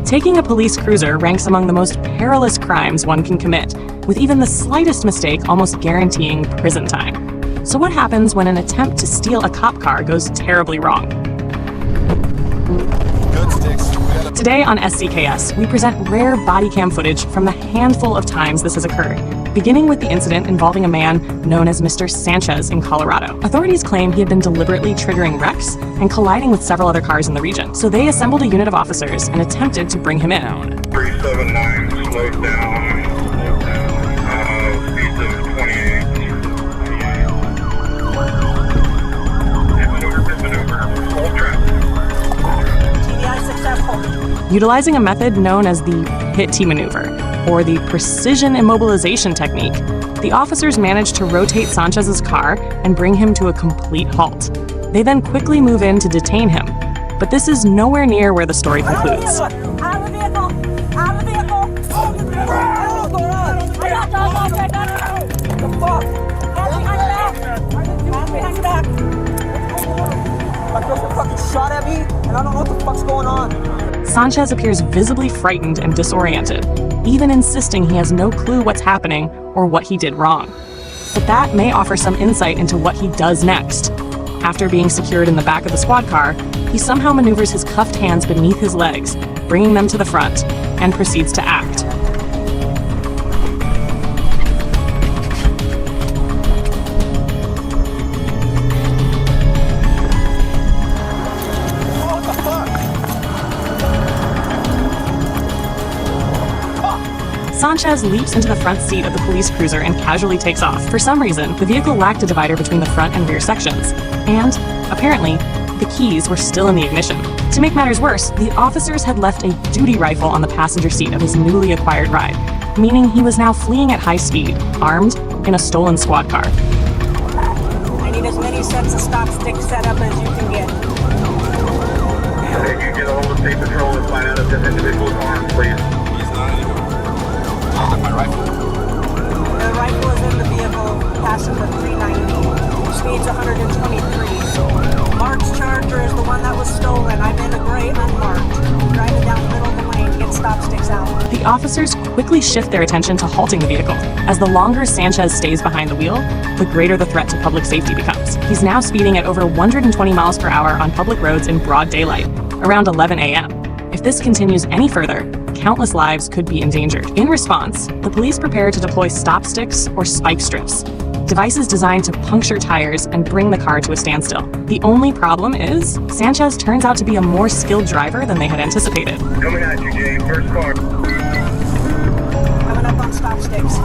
Taking a police cruiser ranks among the most perilous crimes one can commit, with even the slightest mistake almost guaranteeing prison time. So what happens when an attempt to steal a cop car goes terribly wrong? Today on SCKS, we present rare body cam footage from the handful of times this has occurred, beginning with the incident involving a man known as Mr. Sanchez in Colorado. Authorities claim he had been deliberately triggering wrecks and colliding with several other cars in the region, so they assembled a unit of officers and attempted to bring him in. 379, slowed down. Speeds of 28. Maneuver, hold traffic. TBI successful. Utilizing a method known as the hit T maneuver, or the precision immobilization technique, the officers managed to rotate Sanchez's car and bring him to a complete halt. They then quickly move in to detain him, but this is nowhere near where the story concludes. Out of the vehicle! Out of the vehicle! What's going on? I got the dog right now! What the fuck? Hands behind your back! My girlfriend fucking shot at me, and I don't know what the fuck's going on. Sanchez appears visibly frightened and disoriented, even insisting he has no clue what's happening or what he did wrong. But that may offer some insight into what he does next. After being secured in the back of the squad car, he somehow maneuvers his cuffed hands beneath his legs, bringing them to the front, and proceeds to act. Sanchez leaps into the front seat of the police cruiser and casually takes off. For some reason, the vehicle lacked a divider between the front and rear sections, and, apparently, the keys were still in the ignition. To make matters worse, the officers had left a duty rifle on the passenger seat of his newly acquired ride, meaning he was now fleeing at high speed, armed, in a stolen squad car. I need as many sets of stop sticks set up as you can get. If you get a hold of State Patrol and find out if this individual is armed, please. The rifle is in the vehicle, passing the 390. Speed's 123. Mark's Charger is the one that was stolen. I'm in a gray unmarked. Driving down the middle of the lane to get stop sticks out. The officers quickly shift their attention to halting the vehicle. As the longer Sanchez stays behind the wheel, the greater the threat to public safety becomes. He's now speeding at over 120 miles per hour on public roads in broad daylight, around 11 a.m. If this continues any further, countless lives could be endangered. In response, the police prepare to deploy stop sticks or spike strips, devices designed to puncture tires and bring the car to a standstill. The only problem is, Sanchez turns out to be a more skilled driver than they had anticipated. Coming at you, Jay. First car. Coming up on stop sticks.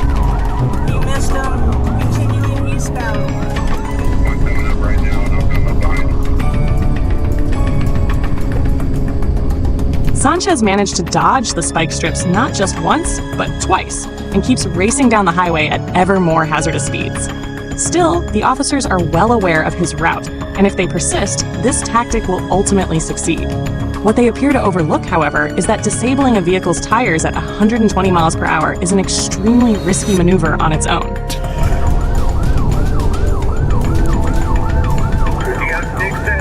You missed them. Continuing eastbound. I'm coming up right now, and I'll come up behind you. Sanchez managed to dodge the spike strips not just once, but twice, and keeps racing down the highway at ever more hazardous speeds. Still, the officers are well aware of his route, and if they persist, this tactic will ultimately succeed. What they appear to overlook, however, is that disabling a vehicle's tires at 120 miles per hour is an extremely risky maneuver on its own. You got six sets.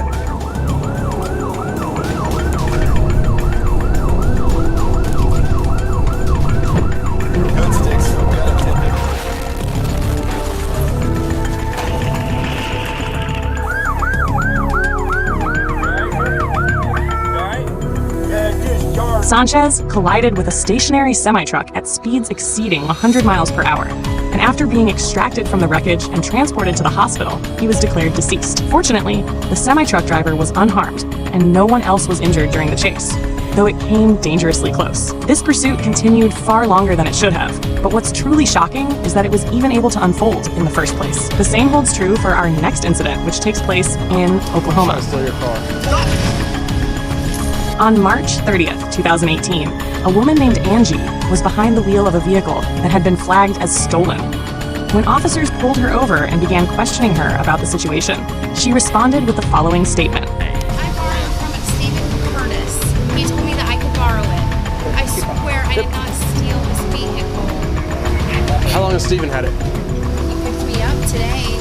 Sanchez collided with a stationary semi-truck at speeds exceeding 100 miles per hour, and after being extracted from the wreckage and transported to the hospital, he was declared deceased. Fortunately, the semi-truck driver was unharmed, and no one else was injured during the chase, though it came dangerously close. This pursuit continued far longer than it should have, but what's truly shocking is that it was even able to unfold in the first place. The same holds true for our next incident, which takes place in Oklahoma. On March 30th, 2018, a woman named Angie was behind the wheel of a vehicle that had been flagged as stolen. When officers pulled her over and began questioning her about the situation, she responded with the following statement. I borrowed it from Stephen Curtis. He told me that I could borrow it. I swear I did not steal his vehicle. How long has Stephen had it? He picked me up today.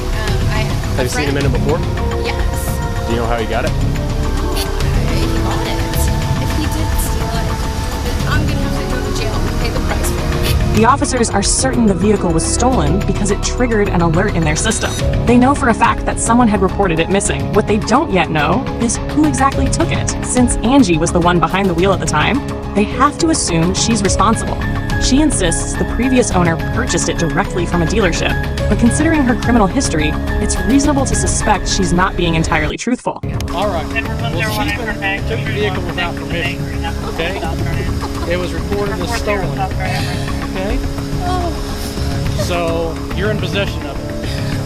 Have you seen him in it before? Yes. Do you know how he got it? He bought it. If he did steal it, I'm gonna have to go to jail and pay the price for it. The officers are certain the vehicle was stolen because it triggered an alert in their system. They know for a fact that someone had reported it missing. What they don't yet know is who exactly took it. Since Angie was the one behind the wheel at the time, they have to assume she's responsible. She insists the previous owner purchased it directly from a dealership, but considering her criminal history, it's reasonable to suspect she's not being entirely truthful. All right. Well, Stephen took the vehicle without permission. Okay. It was reported as stolen. Okay. So you're in possession of it.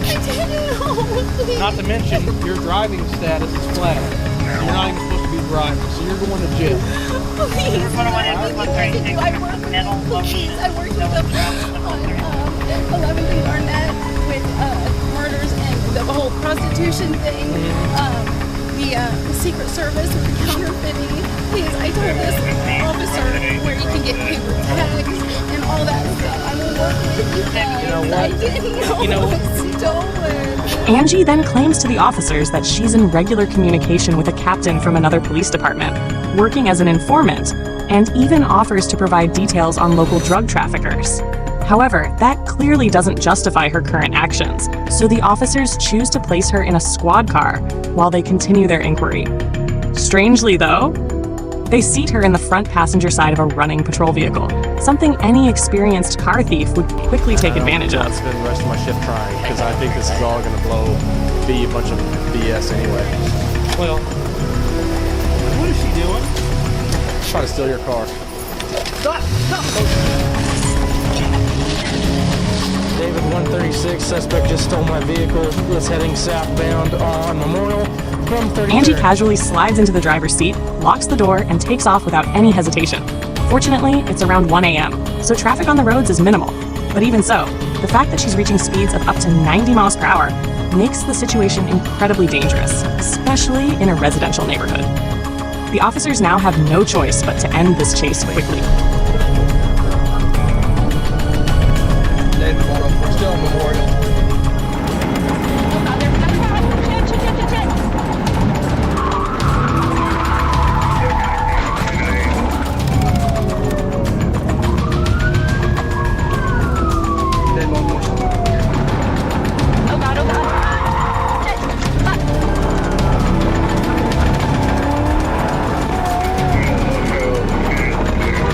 I didn't know. Not to mention your driving status is flagged. You're not even supposed to be driving, so you're going to jail. Please, I work with them on 11th and Garnett with murders and the whole prostitution thing, the Secret Service with the counterfeiting. Please, I told this officer where you can get paper tags and all that stuff. I will work with you guys. You know what? I didn't know it was stolen. Angie then claims to the officers that she's in regular communication with a captain from another police department, working as an informant, and even offers to provide details on local drug traffickers. However, that clearly doesn't justify her current actions, so the officers choose to place her in a squad car while they continue their inquiry. Strangely, though, they seat her in the front passenger side of a running patrol vehicle, something any experienced car thief would quickly take advantage of. I'll spend the rest of my shift trying, because I think this is all going to be a bunch of BS anyway. Well, what is she doing? Trying to steal your car. David 136, suspect just stole my vehicle. Is heading southbound on Memorial from 30. Angie casually slides into the driver's seat, locks the door, and takes off without any hesitation. Fortunately, it's around 1 a.m., so traffic on the roads is minimal. But even so, the fact that she's reaching speeds of up to 90 miles per hour makes the situation incredibly dangerous, especially in a residential neighborhood. The officers now have no choice but to end this chase quickly. David, we're still on Memorial.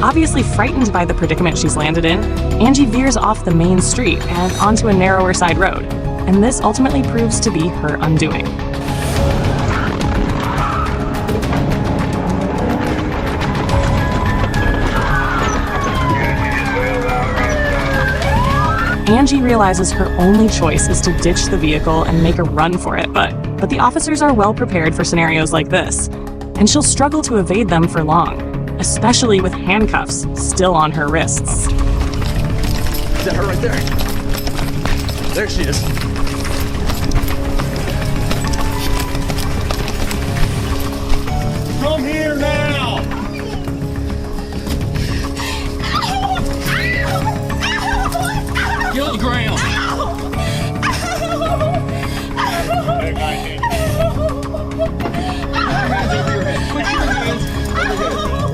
Obviously frightened by the predicament she's landed in, Angie veers off the main street and onto a narrower side road, and this ultimately proves to be her undoing. Angie realizes her only choice is to ditch the vehicle and make a run for it, but the officers are well prepared for scenarios like this, and she'll struggle to evade them for long, especially with handcuffs still on her wrists. Is that her right there? There she is. Come here now! Get on the ground! Hands over your head. Put your hands over your head.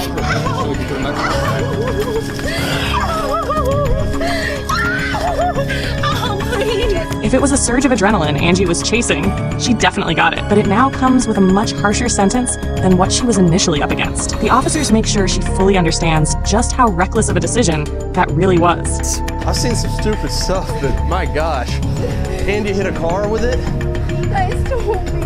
Somebody else so we can put them If it was a surge of adrenaline Angie was chasing, she definitely got it, but it now comes with a much harsher sentence than what she was initially up against. The officers make sure she fully understands just how reckless of a decision that really was. I've seen some stupid stuff, but my gosh. Andy hit a car with it? You guys told me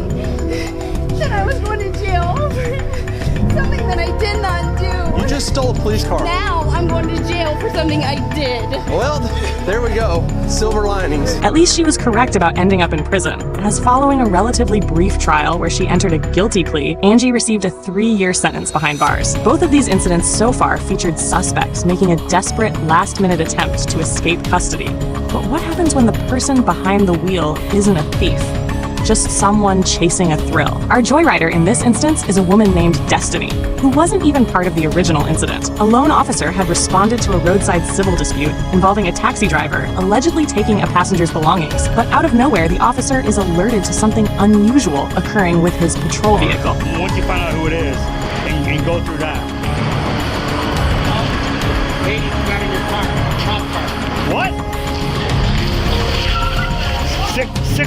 that I was going to jail for something that I did not do. You just stole a police car. Now I'm going to jail for something I did. Well, there we go. Silver linings. At least she was correct about ending up in prison, as following a relatively brief trial where she entered a guilty plea, Angie received a 3-year sentence behind bars. Both of these incidents so far featured suspects making a desperate last-minute attempt to escape custody. But what happens when the person behind the wheel isn't a thief? Just someone chasing a thrill. Our joyrider in this instance is a woman named Destiny, who wasn't even part of the original incident. A lone officer had responded to a roadside civil dispute involving a taxi driver allegedly taking a passenger's belongings, but out of nowhere the officer is alerted to something unusual occurring with his patrol vehicle. Once you find out who it is and go through that,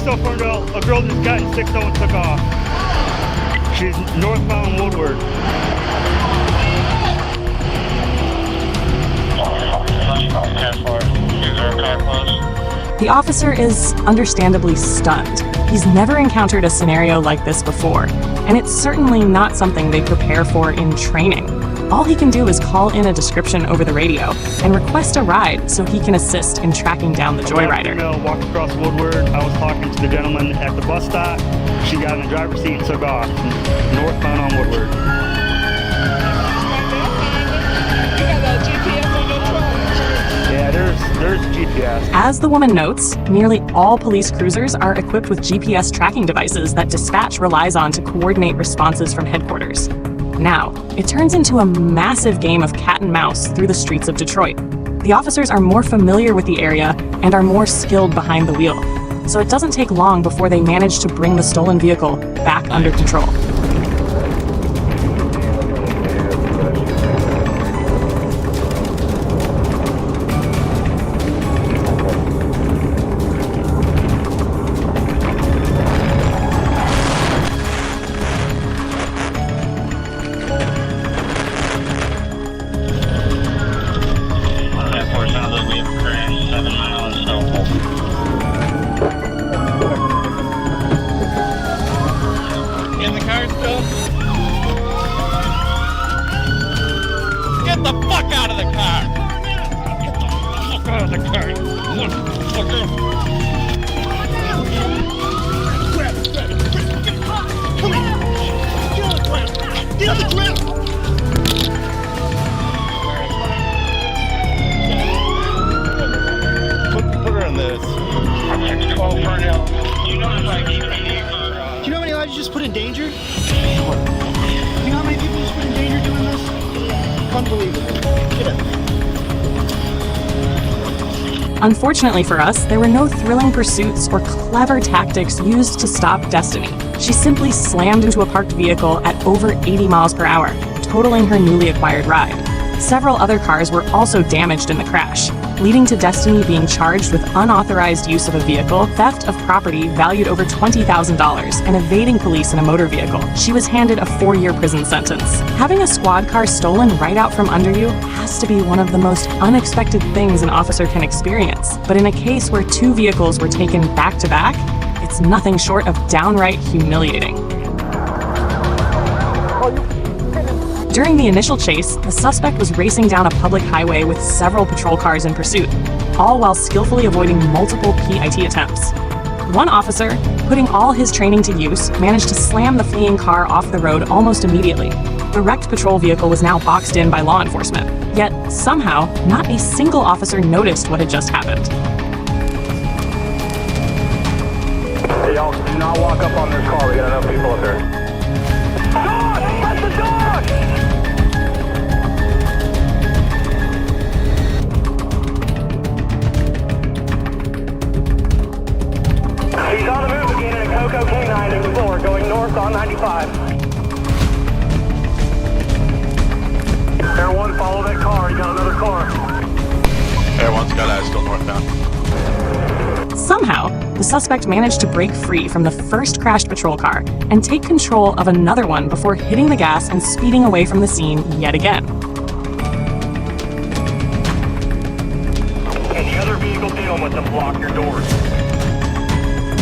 6-0 Ferndale. A girl just got in 6-0 and took off. She's northbound Woodward. The officer is understandably stunned. He's never encountered a scenario like this before, and it's certainly not something they prepare for in training. All he can do is call in a description over the radio and request a ride so he can assist in tracking down the joyrider. Female walked across Woodward. I was talking to the gentleman at the bus stop. She got in the driver's seat and took off, northbound on Woodward. Yeah, there's GPS. As the woman notes, nearly all police cruisers are equipped with GPS tracking devices that dispatch relies on to coordinate responses from headquarters. Now, it turns into a massive game of cat and mouse through the streets of Detroit. The officers are more familiar with the area and are more skilled behind the wheel, so it doesn't take long before they manage to bring the stolen vehicle back under control. In the car still? Get the fuck out of the car! Get the fuck out of the car, you motherfucker! Come here! Get on the ground! Get on the ground! Put her on this. 12 Ferndale. You know if I gave you Do you know how many lives you just put in danger? Do you know how many people you just put in danger doing this? Unbelievable. Get up. Unfortunately for us, there were no thrilling pursuits or clever tactics used to stop Destiny. She simply slammed into a parked vehicle at over 80 miles per hour, totaling her newly acquired ride. Several other cars were also damaged in the crash, leading to Destiny being charged with unauthorized use of a vehicle, theft of property valued over $20,000, and evading police in a motor vehicle. She was handed a 4-year prison sentence. Having a squad car stolen right out from under you has to be one of the most unexpected things an officer can experience. But in a case where 2 vehicles were taken back to back, it's nothing short of downright humiliating. During the initial chase, the suspect was racing down a public highway with several patrol cars in pursuit, all while skillfully avoiding multiple PIT attempts. One officer, putting all his training to use, managed to slam the fleeing car off the road almost immediately. The wrecked patrol vehicle was now boxed in by law enforcement, yet somehow, not a single officer noticed what had just happened. Hey, y'all, do not walk up on this car. We got enough people up there. Dog! That's the dog! He's on the move again in a Coco K9 Explorer going north on 95. Air 1, follow that car. You got another car. Air 1's got eyes still northbound. Somehow, the suspect managed to break free from the first crashed patrol car and take control of another one before hitting the gas and speeding away from the scene yet again. Any other vehicle dealing with them, block your doors.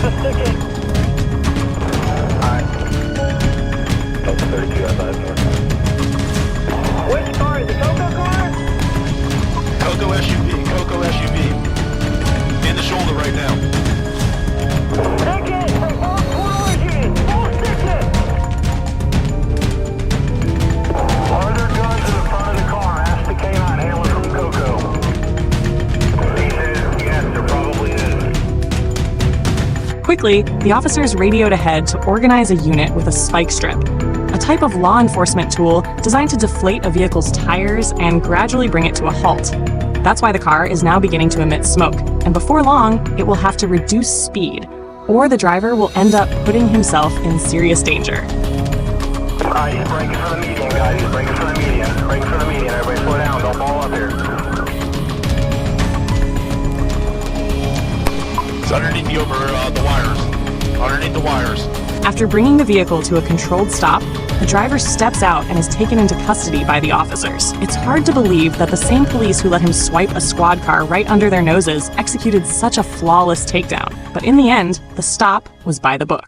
Just stick it. Alright. Delta 32 outside north. Which car? Is the Coco car? Coco SUV. In the shoulder right now. Stick it! From both origins! Full stick it! Are there guns in the front of the car? Ask the K9 handler from Coco. He says yes, there probably is. Quickly, the officers radioed ahead to organize a unit with a spike strip, a type of law enforcement tool designed to deflate a vehicle's tires and gradually bring it to a halt. That's why the car is now beginning to emit smoke, and before long, it will have to reduce speed, or the driver will end up putting himself in serious danger. Alright, he's braking for the median, guys. He's braking for the median. Braking for the median. Everybody slow down. Don't fall up here. It's underneath you over the wires. Underneath the wires. After bringing the vehicle to a controlled stop, the driver steps out and is taken into custody by the officers. It's hard to believe that the same police who let him swipe a squad car right under their noses executed such a flawless takedown. But in the end, the stop was by the book.